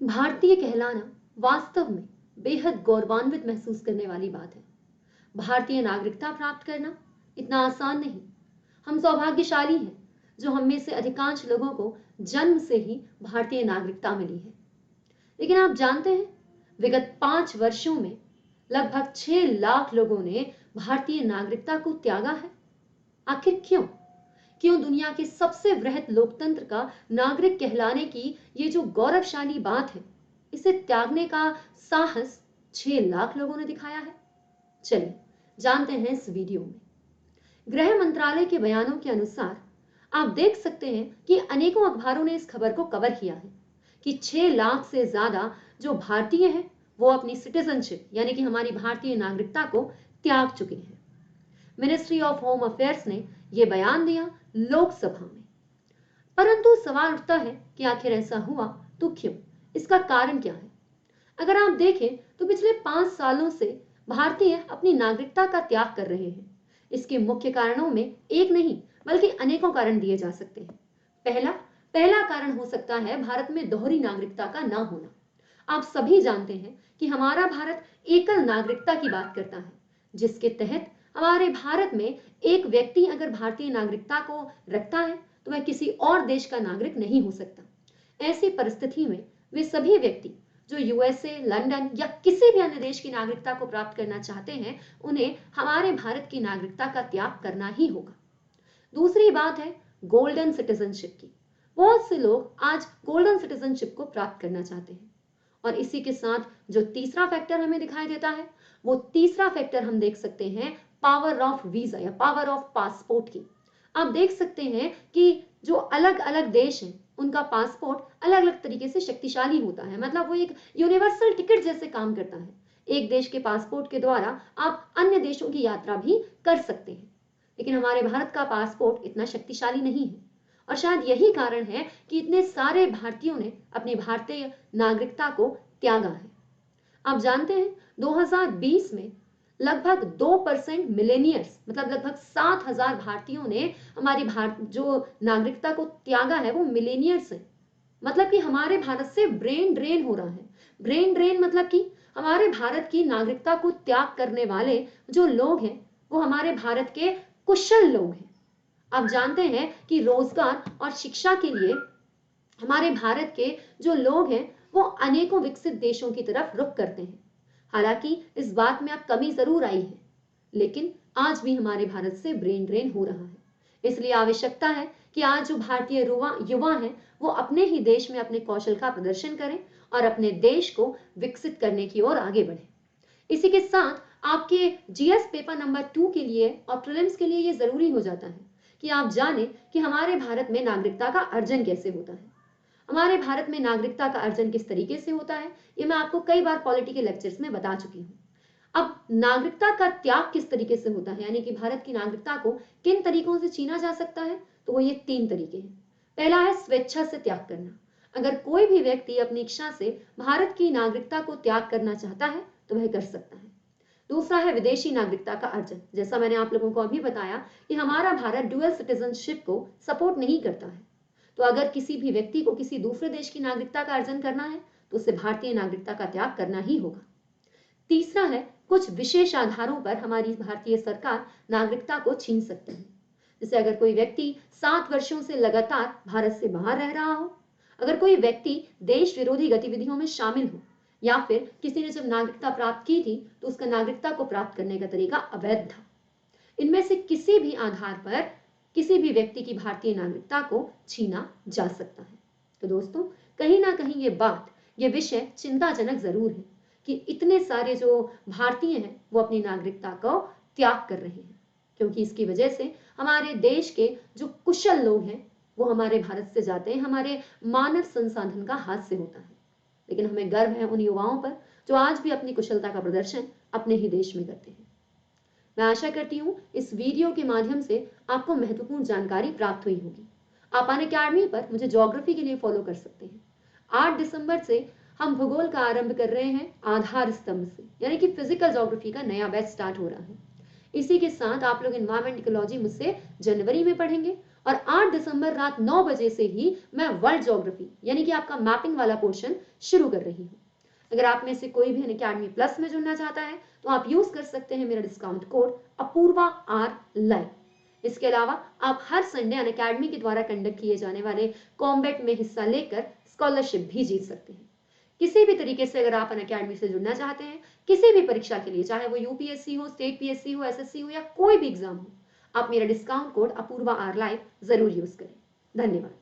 भारतीय कहलाना वास्तव में बेहद गौरवान्वित महसूस करने वाली बात है। भारतीय नागरिकता प्राप्त करना इतना आसान नहीं। हम सौभाग्यशाली हैं जो हम में से अधिकांश लोगों को जन्म से ही भारतीय नागरिकता मिली है। लेकिन आप जानते हैं, विगत 5 वर्षों में लगभग 6 लाख लोगों ने भारतीय नागरिकता को त्यागा है। आखिर क्यों? क्यों दुनिया के सबसे वृहद लोकतंत्र का नागरिक कहलाने की ये जो गौरवशाली बात है, इसे त्यागने का साहस 6 लाख लोगों ने दिखाया है? चलिए जानते हैं इस वीडियो में। गृह मंत्रालय के बयानों के अनुसार आप देख सकते हैं कि अनेकों अखबारों ने इस खबर को कवर किया है कि 6 लाख से ज्यादा जो भारतीय हैं वो अपनी सिटीजनशिप यानी कि हमारी भारतीय नागरिकता को त्याग चुके हैं। मिनिस्ट्री ऑफ होम अफेयर्स ने यह बयान दिया लोकसभा में। परंतु सवाल उठता है कि आखिर ऐसा हुआ तो क्यों? इसका कारण क्या है? अगर आप देखें तो पिछले 5 सालों से भारतीय अपनी नागरिकता का त्याग कर रहे हैं। इसके मुख्य कारणों में एक नहीं बल्कि अनेकों कारण दिए जा सकते हैं। पहला कारण हो सकता है भारत में दोहरी नागरिकता का ना होना। आप सभी जानते हैं कि हमारा भारत एकल नागरिकता की बात करता है, जिसके तहत हमारे भारत में एक व्यक्ति अगर भारतीय नागरिकता को रखता है तो वह किसी और देश का नागरिक नहीं हो सकता। ऐसी परिस्थिति में वे सभी व्यक्ति जो यूएसए, लंदन या किसी भी अन्य देश की नागरिकता को प्राप्त करना चाहते हैं, उन्हें हमारे भारत की नागरिकता का त्याग करना ही होगा। दूसरी बात है गोल्डन सिटीजनशिप की। बहुत से लोग आज गोल्डन सिटीजनशिप को प्राप्त करना चाहते हैं। और इसी के साथ जो तीसरा फैक्टर हमें दिखाई देता है, वो तीसरा फैक्टर हम देख सकते हैं पावर ऑफ वीजा या पावर ऑफ पासपोर्ट की। आप देख सकते हैं कि जो अलग अलग देश हैं उनका पासपोर्ट अलग अलग तरीके से शक्तिशाली होता है। मतलब वो एक यूनिवर्सल टिकट जैसे काम करता है। एक देश के पासपोर्ट के द्वारा आप अन्य देशों की यात्रा भी कर सकते हैं। लेकिन हमारे भारत का पासपोर्ट इतना शक्तिशाली नहीं है और शायद यही कारण है कि इतने सारे भारतीयों ने अपनी भारतीय नागरिकता को त्यागा है। आप जानते हैं 2020 में लगभग 2% मिलेनियर्स मतलब लगभग 7,000 भारतीयों ने हमारी जो नागरिकता को त्यागा है वो मिलेनियर्स हैं। मतलब कि हमारे भारत से ब्रेन ड्रेन हो रहा है। ब्रेन ड्रेन मतलब कि हमारे भारत की नागरिकता को त्याग करने वाले जो लोग हैं वो हमारे भारत के कुशल लोग हैं। आप जानते हैं कि रोजगार और शिक्षा के लिए हमारे भारत के जो लोग हैं वो अनेकों विकसित देशों की तरफ रुख करते हैं। हालांकि इस बात में अब कमी जरूर आई है, लेकिन आज भी हमारे भारत से ब्रेन ड्रेन हो रहा है। इसलिए आवश्यकता है कि आज जो भारतीय युवा हैं वो अपने ही देश में अपने कौशल का प्रदर्शन करें और अपने देश को विकसित करने की ओर आगे बढ़े। इसी के साथ आपके जीएस पेपर नंबर 2 के लिए और प्रीलिम्स के लिए ये जरूरी हो जाता है कि आप जाने कि हमारे भारत में नागरिकता का अर्जन कैसे होता है। हमारे भारत में नागरिकता का अर्जन किस तरीके से होता है ये मैं आपको कई बार पॉलिटी के लेक्चर्स में बता चुकी हूँ। अब नागरिकता का त्याग किस तरीके से होता है यानी कि भारत की नागरिकता को किन तरीकों से छीना जा सकता है, तो वो ये 3 तरीके हैं। पहला है स्वेच्छा से त्याग करना। अगर कोई भी व्यक्ति अपनी इच्छा से भारत की नागरिकता को त्याग करना चाहता है तो वह कर सकता है। दूसरा है विदेशी नागरिकता का अर्जन। जैसा मैंने आप लोगों को अभी बताया कि हमारा भारत डुअल सिटीजनशिप को सपोर्ट नहीं करता है, तो अगर किसी भी व्यक्ति को किसी दूसरे देश की नागरिकता का अर्जन करना है तो उसे भारतीय नागरिकता का त्याग करना ही होगा। तीसरा है कुछ विशेष आधारों पर हमारी भारतीय सरकार नागरिकता को छीन सकती है। जैसे अगर कोई व्यक्ति 7 वर्षों से लगातार भारत से बाहर रह रहा हो, अगर कोई व्यक्ति देश विरोधी गतिविधियों में शामिल हो, या फिर किसी ने जब नागरिकता प्राप्त की थी तो उसका नागरिकता को प्राप्त करने का तरीका अवैध था। इनमें से किसी भी आधार पर किसी भी व्यक्ति की भारतीय नागरिकता को छीना जा सकता है। तो दोस्तों, कहीं ना कहीं ये विषय चिंताजनक जरूर है कि इतने सारे जो भारतीय हैं वो अपनी नागरिकता को त्याग कर रहे हैं, क्योंकि इसकी वजह से हमारे देश के जो कुशल लोग हैं वो हमारे भारत से जाते हैं। हमारे मानव संसाधन का हाथ से होता है। लेकिन हमें गर्व है उन युवाओं पर जो आज भी अपनी कुशलता का प्रदर्शन अपने ही देश में करते हैं। मैं आशा करती हूँ इस वीडियो के माध्यम से आपको महत्वपूर्ण जानकारी प्राप्त हुई होगी। आप अनअकैडमी पर मुझे ज्योग्राफी के लिए फॉलो कर सकते हैं। 8 दिसंबर से हम भूगोल का आरंभ कर रहे हैं आधार स्तंभ से, यानी कि फिजिकल ज्योग्राफी का नया बैच स्टार्ट हो रहा है। इसी के साथ आप लोग एनवायरमेंट इकोलॉजी मुझसे जनवरी में पढ़ेंगे और 8 दिसंबर रात 9 बजे से ही मैं वर्ल्ड ज्योग्राफी यानी कि आपका मैपिंग वाला पोर्शन शुरू कर रही हूँ। अगर आप में से कोई भी अनअकैडमी प्लस में जुड़ना चाहता है तो आप यूज कर सकते हैं मेरा discount code Apoorva R live. इसके अलावा आप हर संडे अनअकैडमी के द्वारा कंडक्ट किए जाने वाले कॉम्बैट में हिस्सा लेकर स्कॉलरशिप भी जीत सकते हैं। किसी भी तरीके से अगर आप अनअकैडमी से जुड़ना चाहते हैं किसी भी परीक्षा के लिए, चाहे वो यूपीएससी हो, स्टेट पीएससी हो, एसएससी हो या कोई भी एग्जाम हो, आप मेरा discount code Apoorva R live जरूर यूज करें। धन्यवाद।